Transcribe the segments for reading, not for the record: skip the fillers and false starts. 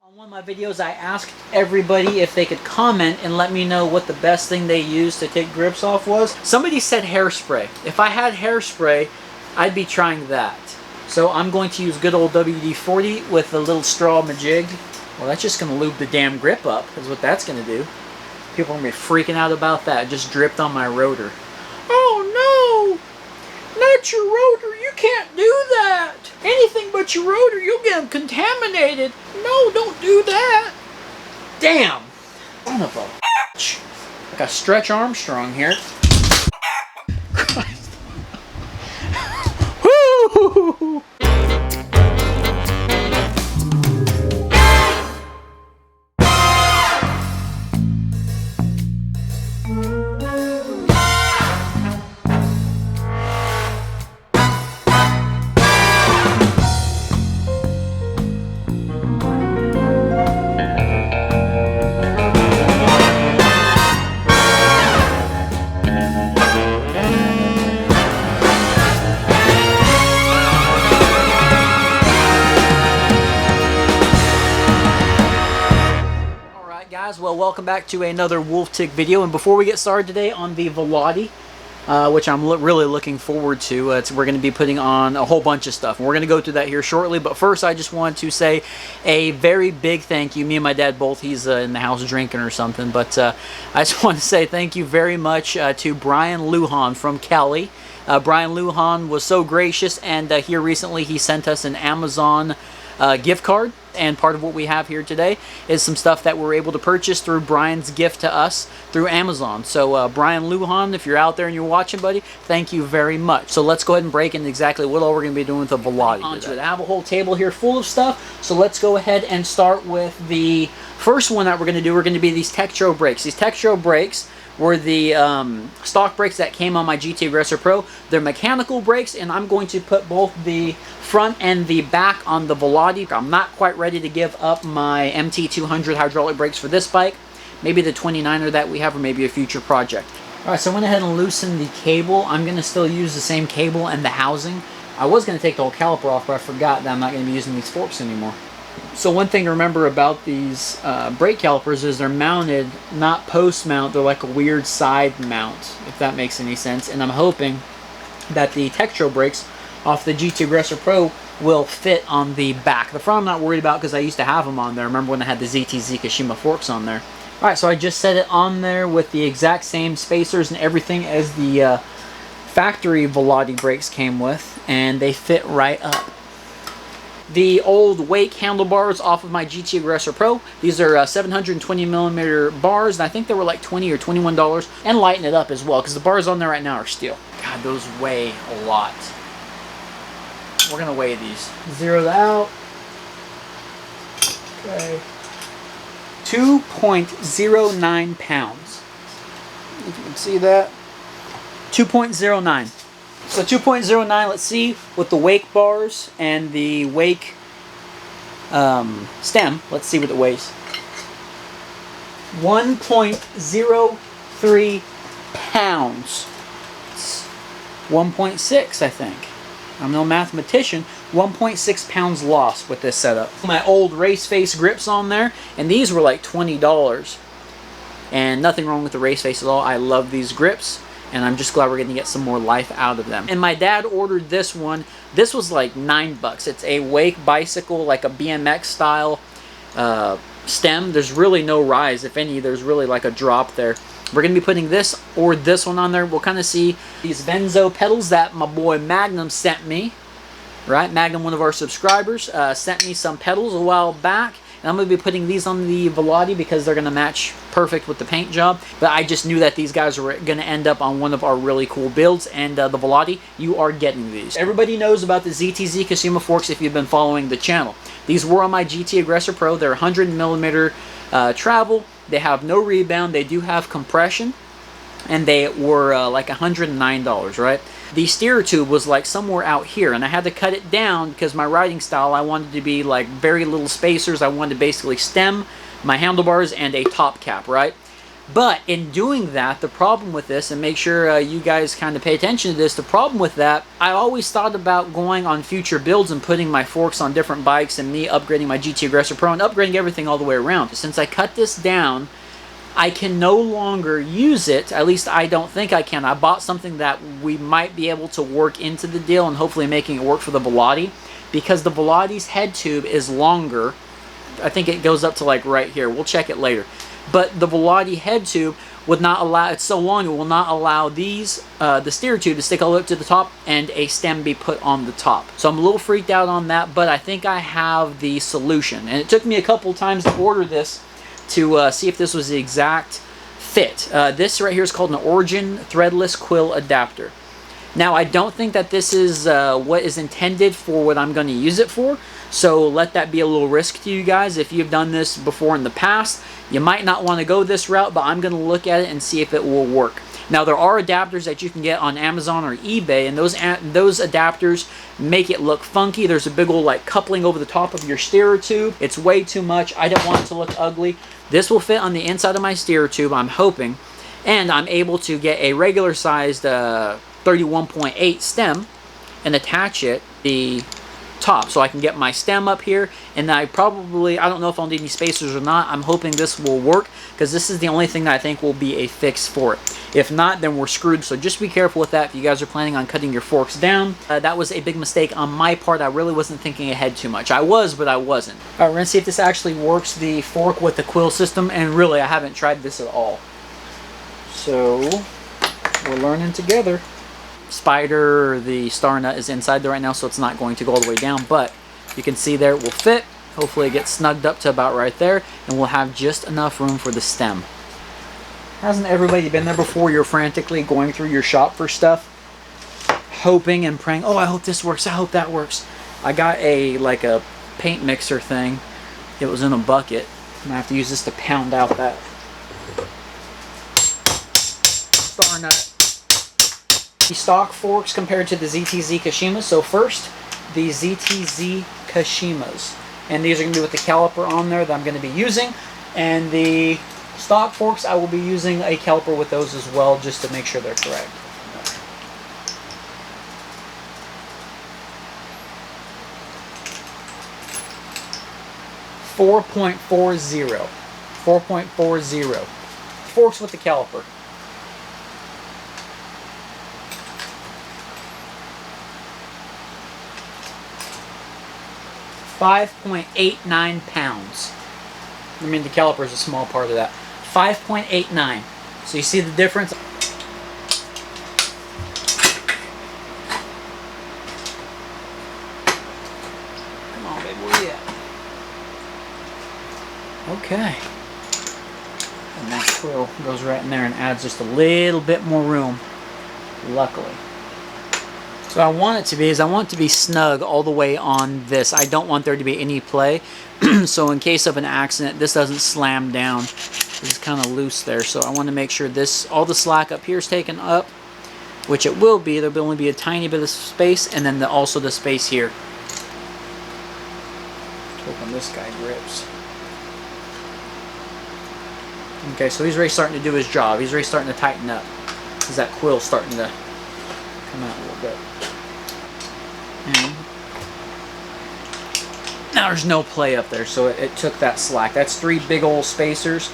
On one of my videos, I asked everybody if they could comment and let me know what the best thing they used to take grips off was. Somebody said hairspray. If I had hairspray, I'd be trying that. So I'm going to use good old WD-40 with a little straw majig. Well, that's just going to lube the damn grip up, is what that's going to do. People are going to be freaking out about that. It just dripped on my rotor. Oh no! Not your rotor! You can't do that! Anything but your rotor, you'll get them contaminated. No, don't do that. Damn. Son of a bitch. Like a Stretch Armstrong here. Christ. Woo! Well, welcome back to another Wolf Tick video, and before we get started today on the Villotti, which I'm really looking forward to, we're going to be putting on a whole bunch of stuff, and we're going to go through that here shortly. But first, I just want to say a very big thank you. Me and my dad both, he's in the house drinking or something, but I just want to say thank you very much to Brian Lujan from Cali. Brian Lujan was so gracious, and here recently he sent us an Amazon gift card, and part of what we have here today is some stuff that we're able to purchase through Brian's gift to us through Amazon. So Brian Lujan, if you're out there and you're watching, buddy, thank you very much. So let's go ahead and break into exactly what all we're going to be doing with the Villotti today. I have a whole table here full of stuff, so let's go ahead and start with the first one that we're going to do. We're going to be these Tektro brakes. These Tektro brakes were the stock brakes that came on my GT Aggressor Pro. They're mechanical brakes, and I'm going to put both the front and the back on the Villotti. I'm not quite ready to give up my MT200 hydraulic brakes for this bike. Maybe the 29er that we have, or maybe a future project. Alright, so I went ahead and loosened the cable. I'm going to still use the same cable and the housing. I was going to take the whole caliper off, but I forgot that I'm not going to be using these forks anymore. So one thing to remember about these brake calipers is they're mounted, not post mount. They're like a weird side mount, if that makes any sense. And I'm hoping that the Tektro brakes off the GT Aggressor Pro will fit on the back. The front I'm not worried about because I used to have them on there. Remember when I had the ZTZ Kashima forks on there. Alright, so I just set it on there with the exact same spacers and everything as the factory Villotti brakes came with, and they fit right up. The old Wake handlebars off of my GT Aggressor Pro. These are 720mm bars, and I think they were like $20 or $21, and lighten it up as well, because the bars on there right now are steel. God, those weigh a lot. We're going to weigh these. Zero that out. Okay. 2.09 pounds. If you can see that. 2.09. So 2.09, let's see, with the Wake bars and the Wake stem, let's see what it weighs. 1.03 pounds. It's 1.6, I think. I'm no mathematician. 1.6 pounds lost with this setup. My old race face grips on there, and these were like $20. And nothing wrong with the race face at all. I love these grips, and I'm just glad we're going to get some more life out of them. And my dad ordered this one. This was like $9. It's a Wake bicycle, like a BMX style stem. There's really no rise, if any. There's really like a drop there. We're going to be putting this or this one on there. We'll kind of see these Venzo pedals that my boy Magnum sent me. Right, Magnum, one of our subscribers, sent me some pedals a while back. And I'm going to be putting these on the Villotti because they're going to match perfect with the paint job. But I just knew that these guys were going to end up on one of our really cool builds. And the Villotti, you are getting these. Everybody knows about the ZTZ Kashima forks if you've been following the channel. These were on my GT Aggressor Pro. They're 100mm travel. They have no rebound. They do have compression. And they were like $109, right? The steer tube was like somewhere out here, and I had to cut it down because my riding style, I wanted to be like very little spacers. I wanted to basically stem, my handlebars, and a top cap, right? But in doing that, the problem with this, and make sure you guys kind of pay attention to this, the problem with that, I always thought about going on future builds and putting my forks on different bikes and me upgrading my GT Aggressor Pro and upgrading everything all the way around. Since I cut this down, I can no longer use it. At least I don't think I can. I bought something that we might be able to work into the deal and hopefully making it work for the Villotti, because the Villotti's head tube is longer. I think it goes up to like right here. We'll check it later. But the Villotti head tube would not allow, it's so long, it will not allow these, the steer tube to stick all the way up to the top and a stem be put on the top. So I'm a little freaked out on that, but I think I have the solution. And it took me a couple times to order this to see if this was the exact fit. This right here is called an Origin threadless Quill adapter. Now, I don't think that this is what is intended for what I'm going to use it for, so let that be a little risk to you guys. If you've done this before in the past, you might not want to go this route, but I'm going to look at it and see if it will work. Now, there are adapters that you can get on Amazon or eBay, and those adapters make it look funky. There's a big old like coupling over the top of your steerer tube. It's way too much. I don't want it to look ugly. This will fit on the inside of my steerer tube, I'm hoping, and I'm able to get a regular sized 31.8 stem and attach it the top, so I can get my stem up here. And I don't know if I'll need any spacers or not. I'm hoping this will work, because this is the only thing that I think will be a fix for it. If not, then we're screwed. So just be careful with that if you guys are planning on cutting your forks down. That was a big mistake on my part. I really wasn't thinking ahead too much. I was, but I wasn't. All right, we're gonna see if this actually works, the fork with the Quill system. And really, I haven't tried this at all, so we're learning together. Spider, the star nut, is inside there right now, so it's not going to go all the way down, but you can see there it will fit. Hopefully it gets snugged up to about right there, and we'll have just enough room for the stem. Hasn't everybody been there before? You're frantically going through your shop for stuff, hoping and praying, oh, I hope this works, I hope that works. I got a paint mixer thing. It was in a bucket. I'm gonna have to use this to pound out that star nut. The stock forks compared to the ZTZ Kashimas. So first, the ZTZ Kashimas, and these are going to be with the caliper on there that I'm going to be using. And the stock forks, I will be using a caliper with those as well, just to make sure they're correct. .40. 4.40 forks with the caliper. 5.89 pounds. I mean, the caliper is a small part of that. 5.89. So you see the difference? Come on, baby, where you at? Okay. And that Quill goes right in there and adds just a little bit more room, luckily. So I want it to be snug all the way on this. I don't want there to be any play. So in case of an accident, this doesn't slam down. It's kind of loose there. So I want to make sure all the slack up here is taken up, which it will be. There'll only be a tiny bit of space, and then also the space here. Hoping this guy grips. Okay, so he's already starting to do his job. He's already starting to tighten up. Because that Quill's starting to come out a little bit. And now there's no play up there, so it took that slack. That's 3 big old spacers,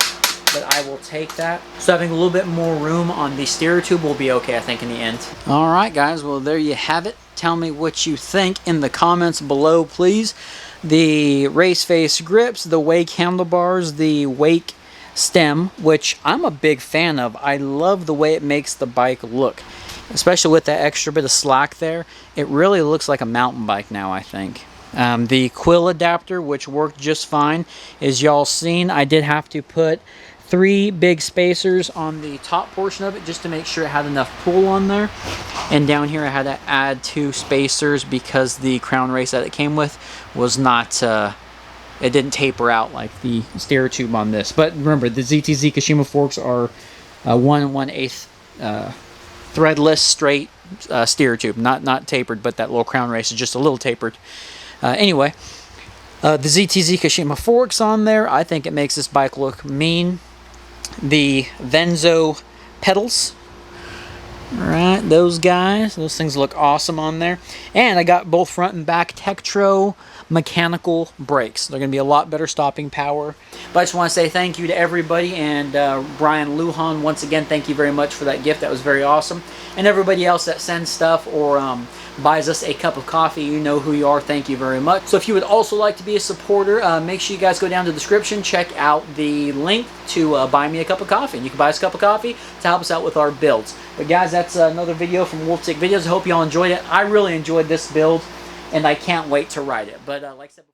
but I will take that. So having a little bit more room on the steerer tube will be okay, I think, in the end. All right, guys, well, there you have it. Tell me what you think in the comments below, please. The race face grips, the wake handlebars, the wake stem, which I'm a big fan of. I love the way it makes the bike look, especially with that extra bit of slack there. It really looks like a mountain bike now, I think. The Quill adapter, which worked just fine. As y'all seen, I did have to put 3 big spacers on the top portion of it just to make sure it had enough pull on there. And down here I had to add 2 spacers because the crown race that it came with was not, it didn't taper out like the steer tube on this. But remember, the ZTZ Kashima forks are 1 1/8 threadless straight steer tube, not tapered, but that little crown race is just a little tapered. Anyway, the ZTZ Kashima forks on there, I think it makes this bike look mean. the Venzo pedals. Alright, those guys. Those things look awesome on there. And I got both front and back Tektro mechanical brakes. They're going to be a lot better stopping power. But I just want to say thank you to everybody, and Brian Lujan, once again, thank you very much for that gift. That was very awesome. And everybody else that sends stuff or buys us a cup of coffee, you know who you are. Thank you very much. So if you would also like to be a supporter, make sure you guys go down to the description, check out the link to buy me a cup of coffee. And you can buy us a cup of coffee to help us out with our builds. But guys, that's another video from WolfTick Videos. I hope you all enjoyed it. I really enjoyed this build, and I can't wait to ride it. But like I said before,